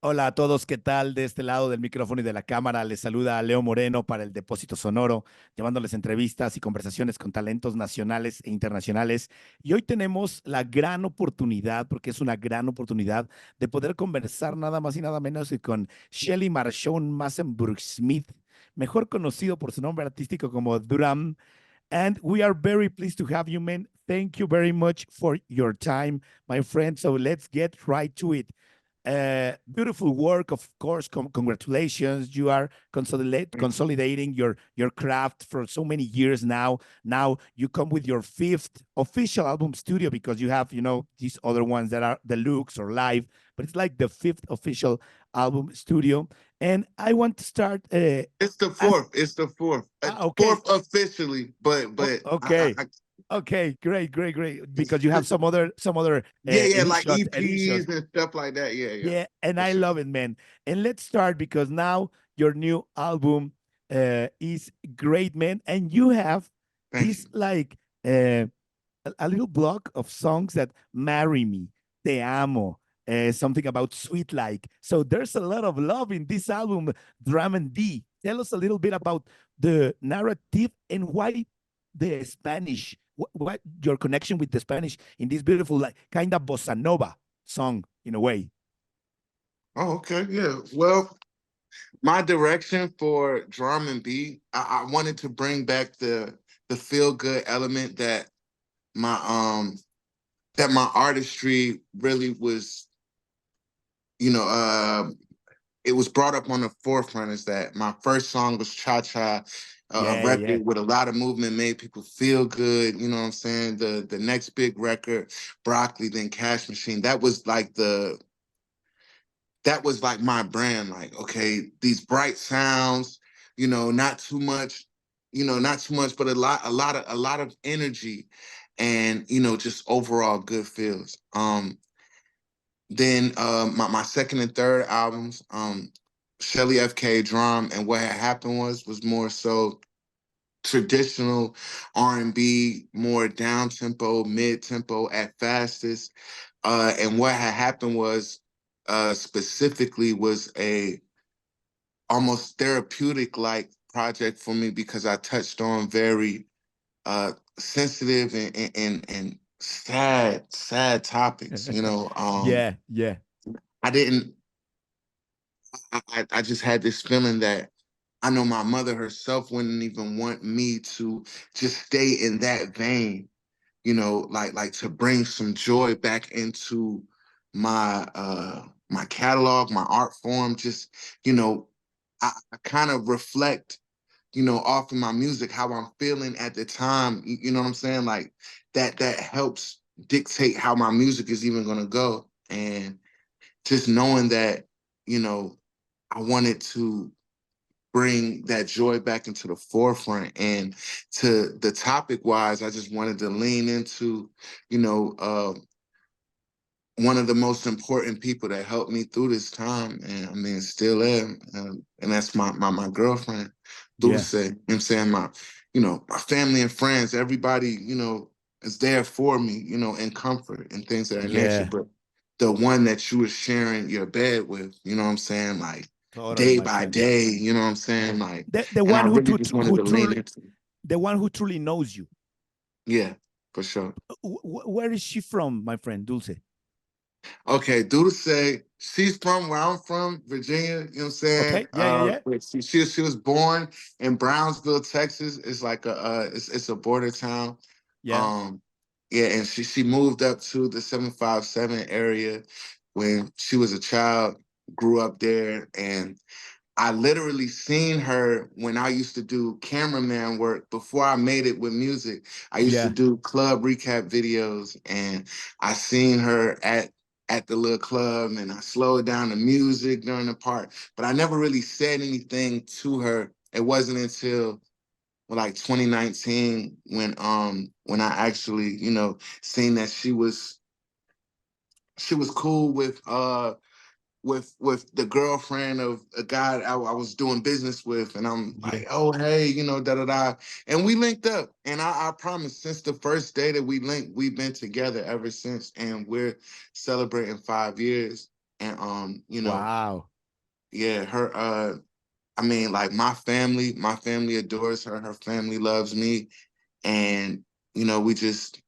Hola a todos, ¿qué tal? De este lado del micrófono y de la cámara les saluda Leo Moreno para el Depósito Sonoro, llevándoles entrevistas y conversaciones con talentos nacionales e internacionales. Y hoy tenemos la gran oportunidad, porque es una gran oportunidad, de poder conversar nada más y nada menos que con Shelley Marshaun Massenburg Smith, mejor conocido por su nombre artístico como DRAM. And we are very pleased to have you, man. Thank you very much for your time, my friend. So let's get right to it. Beautiful work, of course. Congratulations. You are consolidating your craft for so many years now. Now you come with your fifth official album studio because you have, these other ones that are deluxe or live, but it's like the fifth official album studio. And I want to start. It's the Ask, fourth. It's the fourth. okay, Fourth officially, but okay. Okay, great, great, great. Because you have it's, some other yeah, like editions. EPs and stuff like that. Yeah, Yeah, and for I sure. love it, man. And let's start because now your new album is great, man. And you have Thank this you. like uh, a little block of songs that marry me, te amo, something about sweet like. So there's a lot of love in this album, Drum and D. Tell us a little bit about the narrative and why the Spanish, what your connection with the Spanish in this beautiful, like kind of bossa nova song in a way. Oh, okay. Yeah. Well, my direction for drum and beat, I wanted to bring back the feel good element my um that my artistry really was, you know, it was brought up on the forefront is that my first song was Cha Cha, a Yeah, yeah, record with a lot of movement, made people feel good. You know what I'm saying? The next big record, Broccoli, then Cash Machine. That was like my brand. Like, okay, these bright sounds, not too much, not too much, but a lot of energy and just overall good feels. Then my second and third albums, Shelly FK Drum, and what had happened was more so traditional R&B, more down tempo, mid tempo at fastest. And what had happened was specifically was a almost therapeutic like project for me because I touched on very sensitive and sad topics. yeah, yeah. I didn't I just had this feeling that I know my mother herself wouldn't even want me to just stay in that vein, like to bring some joy back into my catalog, my art form. Just, you know, I kind of reflect, off of my music, how I'm feeling at the time. You know what I'm saying? Like that helps dictate how my music is even gonna go. And just knowing that, you know, I wanted to bring that joy back into the forefront. And to the topic wise, I just wanted to lean into, you know, uh, one of the most important people that helped me through this time. And I mean, still am. And that's my girlfriend, Yeah. Dulce. You know what I'm saying? My family and friends, everybody, is there for me, in comfort and things of that nature. Yeah. But the one that you were sharing your bed with, you know what I'm saying? Like Totally, day my by friend. day, you know what I'm saying? Like, The and I one really just wanted to lean into, who truly knows you. yeah, for sure. Where is she from, my friend Dulce? Okay, due to say she's from where I'm from, Virginia. You know what I'm saying? Okay. Yeah, yeah, yeah. But she was born in Brownsville, Texas. It's like it's a border town. Yeah. Um, yeah, and she moved up to the 757 area when she was a child. Grew up there, and I literally seen her when I used to do cameraman work before I made it with music. I used to Yeah. do club recap videos, and I seen her at the little club, and I slowed down the music during the part, but I never really said anything to her. It wasn't until like 2019 when I actually, seen that she was cool with the girlfriend of a guy I was doing business with, and I'm Yeah. like, oh hey, da da da, and we linked up, and I promise, since the first day that we linked, we've been together ever since, and we're celebrating 5 years. And you know, Wow. yeah, her I mean, like my family adores her, her family loves me, and you know, we just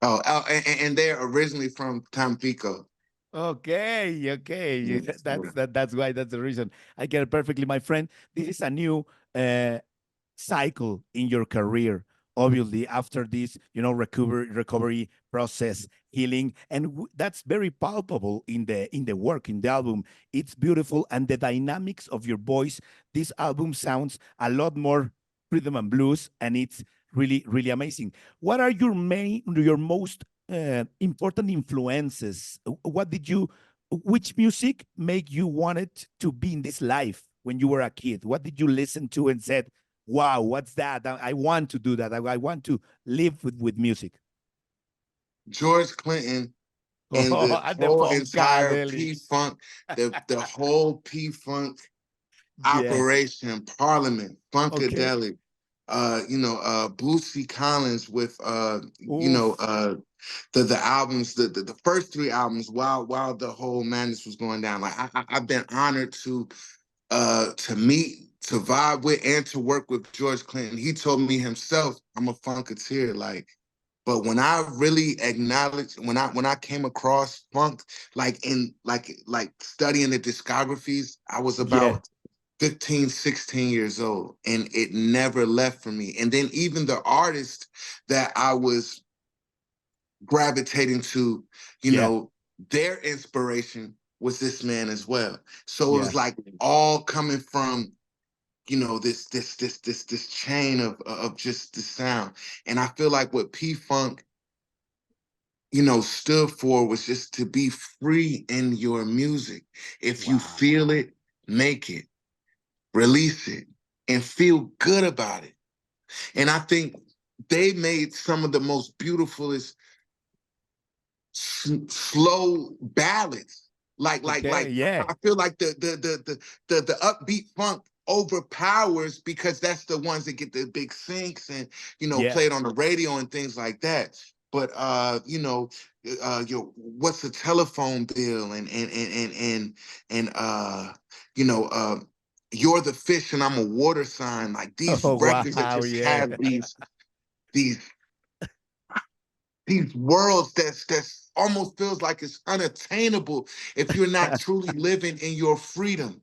and they're originally from Tampico. Okay, okay. Yes, That's that's why, that's the reason. I get it perfectly, my friend. This is a new uh cycle in your career, obviously, after this, recovery process, healing, and that's very palpable in the work, in the album. It's beautiful, and the dynamics of your voice, this album sounds a lot more rhythm and blues, and it's really, really amazing. What are your most important influences? What did you Which music make you wanted to be in this life when you were a kid? What did you listen to and said, wow, what's that? I want to do that. I want to live with music. George Clinton and Oh, the the whole entire Funkadelic. P-Funk, the whole P-Funk Yeah. operation, Parliament, Okay. Funkadelic, Bootsy Collins with Oof. the albums, the first three albums while the whole madness was going down. Like I've been honored to meet, to vibe with, and to work with George Clinton. He told me himself, I'm a funketeer. Like, but when I really acknowledged, when I came across funk, like in like studying the discographies, I was Yeah. about 15, 16 years old, and it never left from me. And then even the artist that I was gravitating to, you Yeah. know, their inspiration was this man as well. So it Yeah. was like all coming from, you know, this chain of just the sound. And I feel like what P Funk, you know, stood for was just to be free in your music. If you Wow. feel it, make it, release it, and feel good about it. And I think they made some of the most beautifulest slow ballads. Okay. Yeah. I feel like the upbeat funk overpowers because that's the ones that get the big syncs and you know Yeah. played on the radio and things like that. But your what's the telephone bill and you know you're the fish and I'm a water sign. Like these Oh, records that wow. just Yeah. have these these worlds that's almost feels like it's unattainable if you're not truly living in your freedom Wow.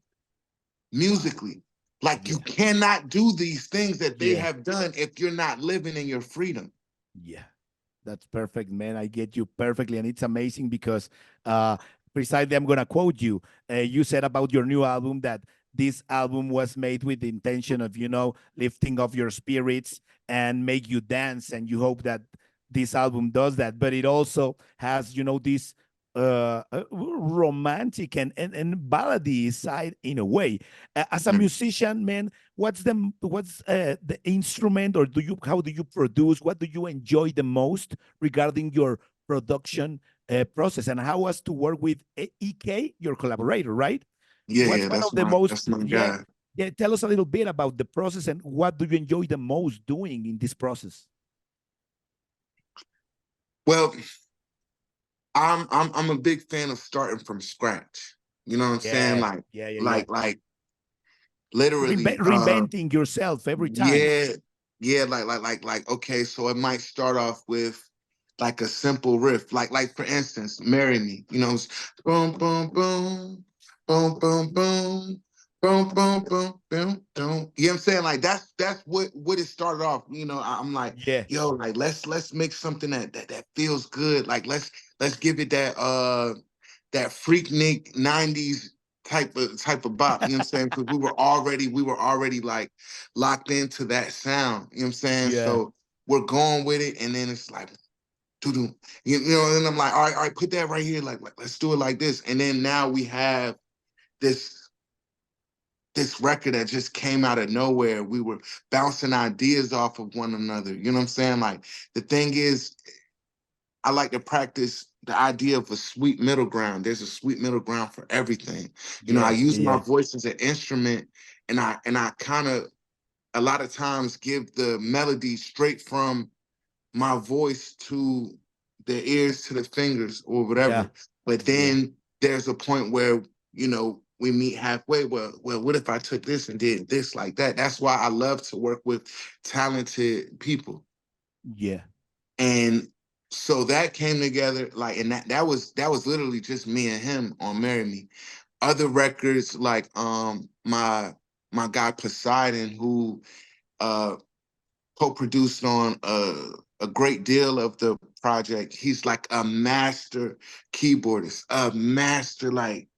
musically. Like you Yeah. cannot do these things that they Yeah. have done if you're not living in your freedom. Yeah. That's perfect, man. I get you perfectly. And it's amazing because uh, precisely I'm going to quote you. You said about your new album that this album was made with the intention of, lifting up your spirits and make you dance. And you hope that this album does that. But it also has, this romantic and ballady side in a way. As a Mm. musician, man, what's the instrument, or how do you produce? What do you enjoy the most regarding your production process, and how was to work with EK, your collaborator, right? Yeah, What's yeah, one of the that's most, my yeah, guy. yeah, tell us a little bit about the process and what do you enjoy the most doing in this process? Well, I'm a big fan of starting from scratch. You know what I'm saying? Yeah, yeah, yeah, yeah. Like literally Reinventing yourself every time. yeah, yeah, okay, so it might start off with like a simple riff, like for instance, "Marry Me," you know, it's boom, boom, boom, boom, boom, boom, boom, boom, boom, boom, boom. You know what I'm saying? Like that's what it started off. You know, I'm like, Yeah. yo, like let's make something that feels good. Like let's give it that freaknik 90s type of bop, you know what I'm saying? Because we were already like locked into that sound, you know what I'm saying? Yeah. So we're going with it, and then it's like doo-doo. You know, and I'm like, all right, put that right here, like let's do it like this. And then now we have this this record that just came out of nowhere. We were bouncing ideas off of one another. You know what I'm saying? Like the thing is, I like to practice the idea of a sweet middle ground. There's a sweet middle ground for everything. You know, I Yeah, yeah, use my yeah. voice as an instrument, and I kind of a lot of times give the melody straight from my voice to the ears to the fingers or Yeah. whatever. But then there's a point where, you know, we meet halfway. Well, what if I took this and did this like that? That's why I love to work with talented people. Yeah. And so that came together, like, and that was literally just me and him on Marry Me. Other records, like my guy Poseidon, who co-produced on a great deal of the project. He's like a master keyboardist, a master, like,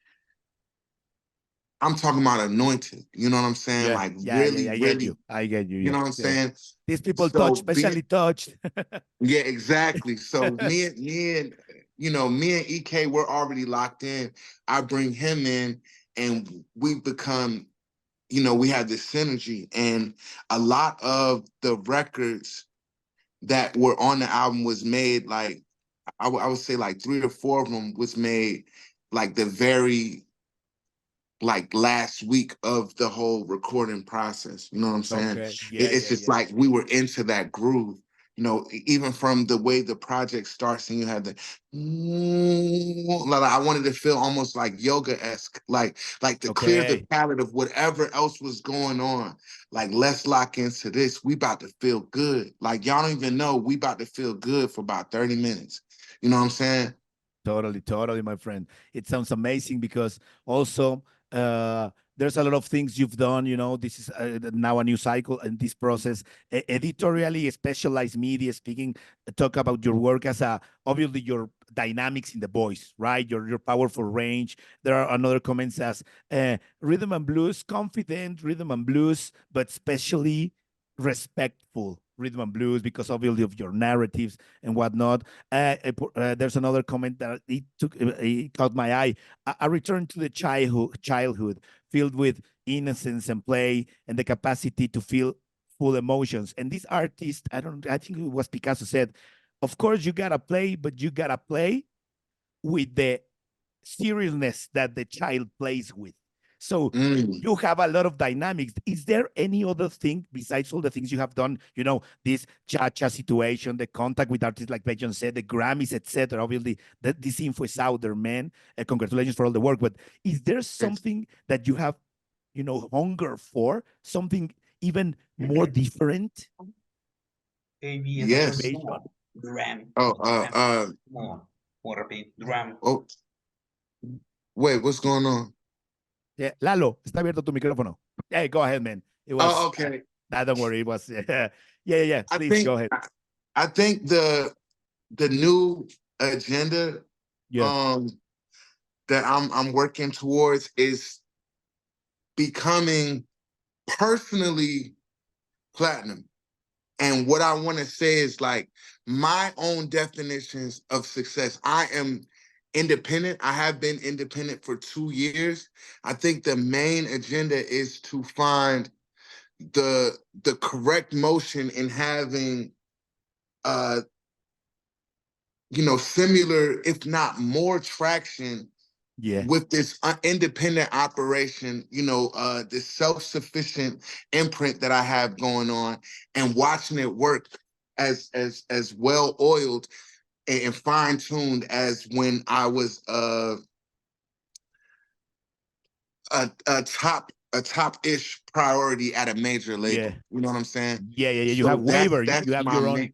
I'm talking about anointed. You know what I'm saying? Yeah. Like Yeah. Yeah. really, Yeah. I get really, you. I get you. you Yeah. know what I'm Yeah. saying? These people touch, So being especially touched. Yeah, exactly. So me and you know, me and EK, we're already locked in. I bring him in and we become, you know, we have this synergy. And a lot of the records that were on the album was made, like, I would say like 3 or 4 of them was made like the very, like, last week of the whole recording process. You know what I'm saying? Okay. Yeah. It's Yeah. just Yeah. like we were into that groove. You know, even from the way the project starts, and you have the, like, I wanted to feel almost like yoga-esque, like to clear the Okay. palette of whatever else was going on. Like, let's lock into this. We about to feel good. Like, y'all don't even know, we about to feel good for about 30 minutes. You know what I'm saying? Totally, totally, my friend. It sounds amazing because also there's a lot of things you've done. You know, this is now a new cycle in this process. Editorially, specialized media speaking, talk about your work as a obviously your dynamics in the voice, right? Your powerful range. There are another comments as rhythm and blues, confident rhythm and blues, but especially respectful rhythm and blues because obviously of your narratives and whatnot. There's another comment that it caught my eye. A return to the childhood filled with innocence and play and the capacity to feel full emotions. And this artist, I think it was Picasso said, of course you gotta play, but you gotta play with the seriousness that the child plays with. So Mm. you have a lot of dynamics. Is there any other thing besides all the things you have done? You know, this cha-cha situation, the contact with artists like Bejon said, the Grammys, etc. Obviously, this info is out there, man. Congratulations for all the work. But is there something that you have, hunger for? Something even more different? Yes. Bejon. DRAM. Oh, More repeat. DRAM. oh, wait, what's going on? Yeah, Lalo, está abierto tu micrófono. Hey, go ahead, man. It Oh, was, okay. don't worry. It was, yeah. I Please think go ahead. I think the new agenda Yeah, um that I'm working towards is becoming personally platinum. And what I want to say is, like, my own definitions of success. I am independent. I have been independent for 2 years. I think the main agenda is to find the correct motion in having uh similar, if not more, traction yeah, with this independent operation, this self-sufficient imprint that I have going on, and watching it work as well oiled and fine-tuned as when I was a top-ish priority at a major yeah, label. You know what I'm saying? yeah. You have So waiver. You that's have my your own. main.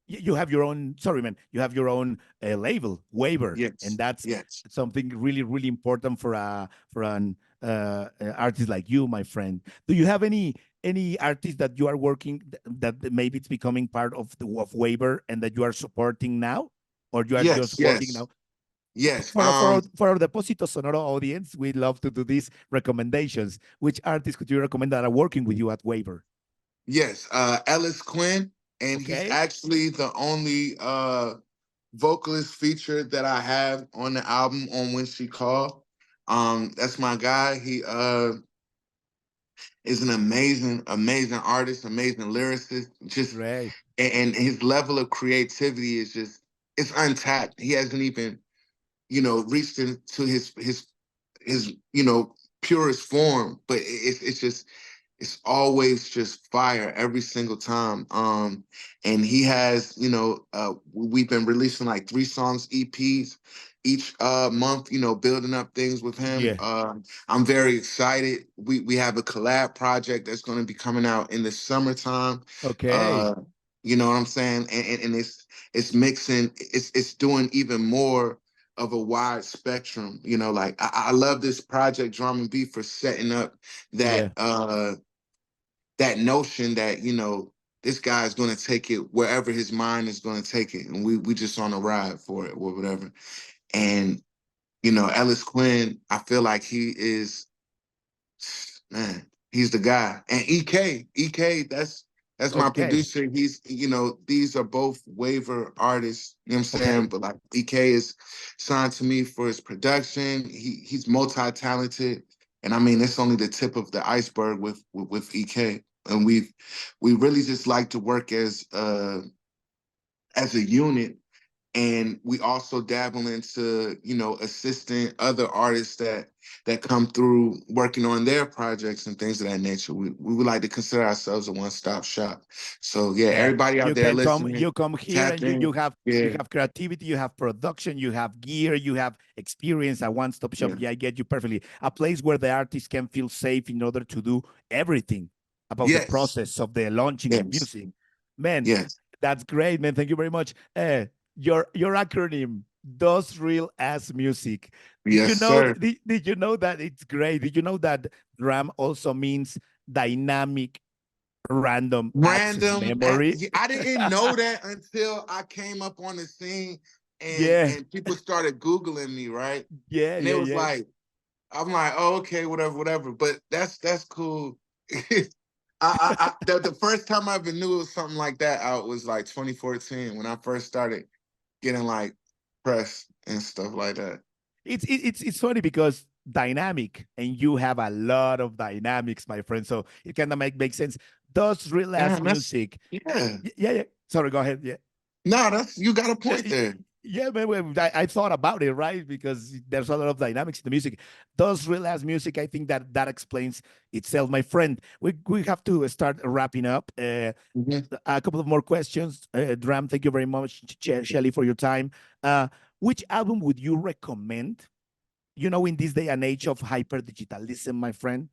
You have your own. Sorry, man. You have your own label, waiver, and Yes, that's yes. something really, really important for an artist like you, my friend. Do you have any artist that you are working that maybe it's becoming part of the waiver and that you are supporting now, or you are just Yes, working yes, now? yes. For our Depósito Sonoro audience, we love to do these recommendations. Which artists could you recommend that are working with you at Waiver? Yes, Ellis Quinn, and he's Okay. actually the only vocalist featured that I have on the album on When She Called. That's my guy. He is an amazing, amazing artist, amazing lyricist. Just Great. and his level of creativity is just, it's untapped. He hasn't even, reached into his purest form, but it's just it's always just fire every single time. And he has, you know, we've been releasing like 3 songs, EPs each month, you know, building up things with him. Yeah. I'm very excited. We have a collab project that's going to be coming out in the summertime. Okay. Uh, you know what I'm saying? And it's mixing, it's doing even more of a wide spectrum. You know, like I love this project, Drum and Beat, for setting up Yeah. that that notion that, you know, this guy's going to take it wherever his mind is going to take it, and we just on a ride for it or whatever. And you know, Ellis Quinn, I feel like he is, man, he's the guy. And EK, that's my Okay. producer. He's, you know, these are both waiver artists, you know what I'm saying? Okay. But like EK is signed to me for his production. He's multi-talented. And I mean, it's only the tip of the iceberg with EK. And we really just like to work as a unit. And we also dabble into, you know, assisting other artists that come through working on their projects and things of that nature. We would like to consider ourselves a one-stop shop. So yeah, Yeah, everybody out there listening, you come here tap and in. you Yeah, have creativity, you have production, you have gear, you have experience, a one-stop shop. yeah, Yeah, I get you perfectly. A place where the artist can feel safe in order to do everything about the yes, process of the launching the yes, music. Man, yes, that's great, man. Thank you very much. Your acronym, Does Real Ass Music. yes, sir. Did you know that it's great? Did you know that DRAM also means dynamic random access memory? I didn't know that until I came up on the scene Yeah, and people started Googling me, right? yeah, And it yeah, was yeah. like, I'm like, oh, okay, whatever, whatever. But that's cool. The first time I ever knew it was something like that out was like 2014 when I first started getting like press and stuff like that. It's funny because dynamic, and you have a lot of dynamics, my friend. So it kind of make sense. Does real ass Damn, that's music? yeah. Yeah, yeah. Sorry, go ahead. Yeah. No, that's you got a Yeah, point there. yeah, man. I thought about it, right? Because there's a lot of dynamics in the music. Does real ass music? I think that explains itself, my friend. We have to start wrapping up. Mhm. A couple of more questions. Dram, thank you very much, Shelley, for your time. Uh, which album would you recommend? In this day and age of hyper digitalism, my friend,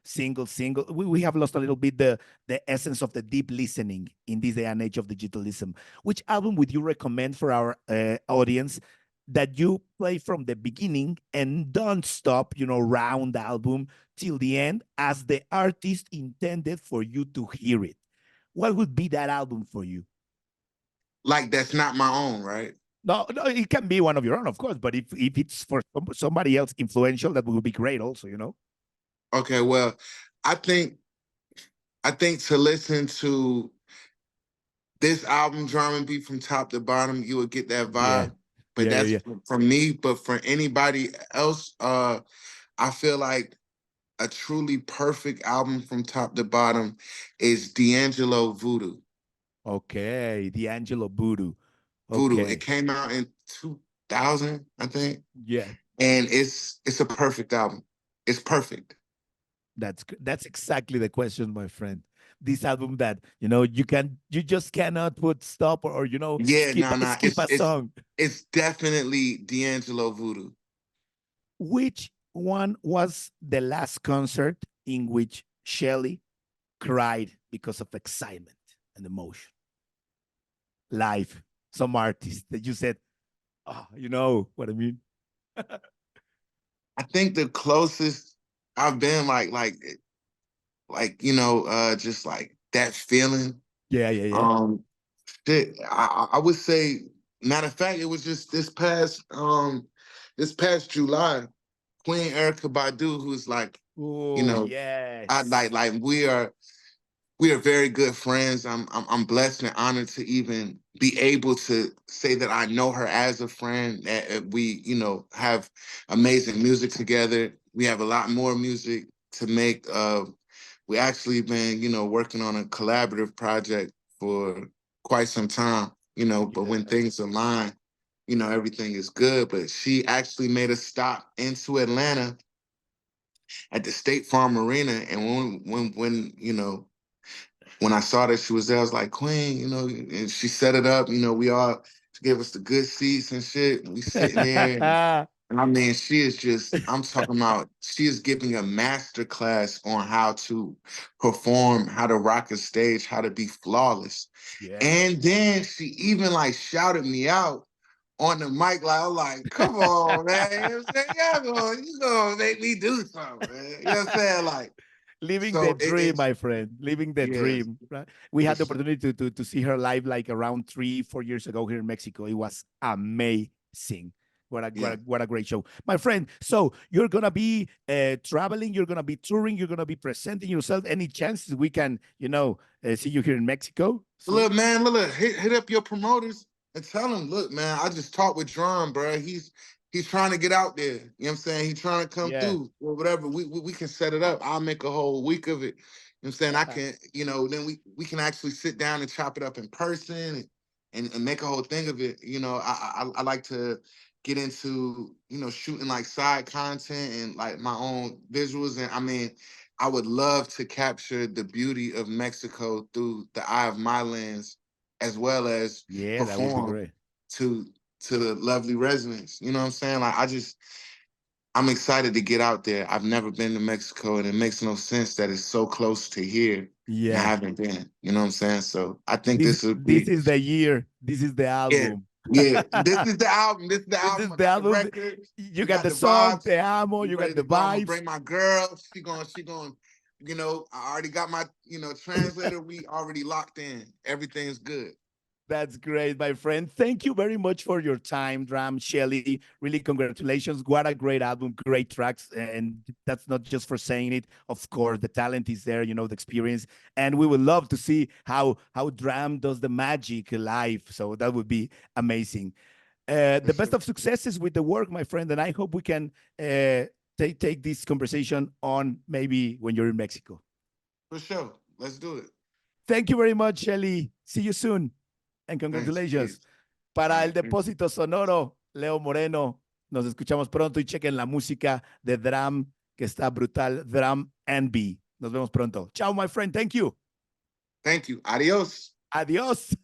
single, we have lost a little bit the essence of the deep listening in this day and age of digitalism. Which album would you recommend for our audience that you play from the beginning and don't stop, round the album till the end as the artist intended for you to hear it? What would be that album for you? Like that's not my own, right? No, no, it can be one of your own, of course, but if it's for somebody else influential, that would be great also. Okay, well, I think to listen to this album, Drum and Beat, from top to bottom, you would get that Yeah. vibe. But Yeah, yeah, that's yeah. from me. But for anybody else, I feel like a truly perfect album from top to bottom is D'Angelo Voodoo. Okay, D'Angelo Voodoo. Voodoo. It Okay. came out in 2000, I think, Yeah, and it's a perfect album. It's perfect. that's exactly the question, my friend. This album that you just cannot put stop or Yeah, skip no, no, skip a song. it's definitely D'Angelo Voodoo. Which one was the last concert in which Shelley cried because of excitement and emotion? Live, some artist that you said, oh, you know what I mean? I think the closest I've been just like that feeling. Yeah, yeah, yeah. Um, shit, I would say, matter of fact, it was just this past July, Queen Erica Badu, who's like, you Oh, know, I yes. like we are very good friends. I'm blessed and honored to even be able to say that I know her as a friend. That we, have amazing music together. We have a lot more music to make. We actually been, working on a collaborative project for quite some time. But when Yeah. things align, everything is good. But she actually made a stop into Atlanta. at the State Farm Arena. And when you know, when I saw that she was there, I was like, Queen, you know, and she set it up. You know, she gave us the good seats and shit. We sitting there. And I mean, she is just, I'm talking about, she is giving a master class on how to perform, how to rock a stage, how to be flawless. Yeah. And then she even like shouted me out on the mic. Like, I was like, come on, man. You know what I'm saying? You gonna make me do something, man. You know what I'm saying? Like, Living the so dream, it's, my friend. Living the yeah, dream. Right? We for had the sure. opportunity to see her live like around 3-4 years ago here in Mexico. It was amazing. Yeah. What a great show, my friend. So you're gonna be traveling, you're gonna be touring, you're gonna be presenting yourself. Any chances we can, see you here in Mexico? So Look, man, look, hit up your promoters and tell them, look, man, I just talked with Drum, bro. He's trying to get out there. You know what I'm saying? He's trying to come yeah, through or whatever. We can set it up. I'll make a whole week of it. You know what I'm saying? I can, then we can actually sit down and chop it up in person and make a whole thing of it. You know, I like to get into, shooting like side content and like my own visuals. And I mean, I would love to capture the beauty of Mexico through the eye of my lens, as well as yeah, that would be perform great. to the lovely residents. You know what I'm saying? Like, I'm excited to get out there. I've never been to Mexico, and it makes no sense that it's so close to here and I Yeah, haven't been. You know what I'm saying? So I think this this would this be, is the year. This is the yeah, album. yeah. This is the album. This is the This album. is I the got the album. record. You We got got the the song, vibes. Te Amo. We You got ready the to go. I'm gonna vibes. bring my girl. She going, I already got my, translator. We already locked in. Everything's good. That's great, my friend. Thank you very much for your time, DRAM, Shelley. Really, congratulations. What a great album, great tracks. And that's not just for saying it. Of course, the talent is there, the experience. And we would love to see how DRAM does the magic live. So that would be amazing. The best of successes with the work, my friend. And I hope we can take this conversation on maybe when you're in Mexico. For sure. Let's do it. Thank you very much, Shelley. See you soon. And Thanks. congratulations. Peace. Para el All right. Depósito Sonoro, Leo Moreno. Nos escuchamos pronto y chequen la música de DRAM, que está brutal. DRAM NB. Nos vemos pronto. Ciao, my friend. Thank you. Thank you. Adios. Adiós.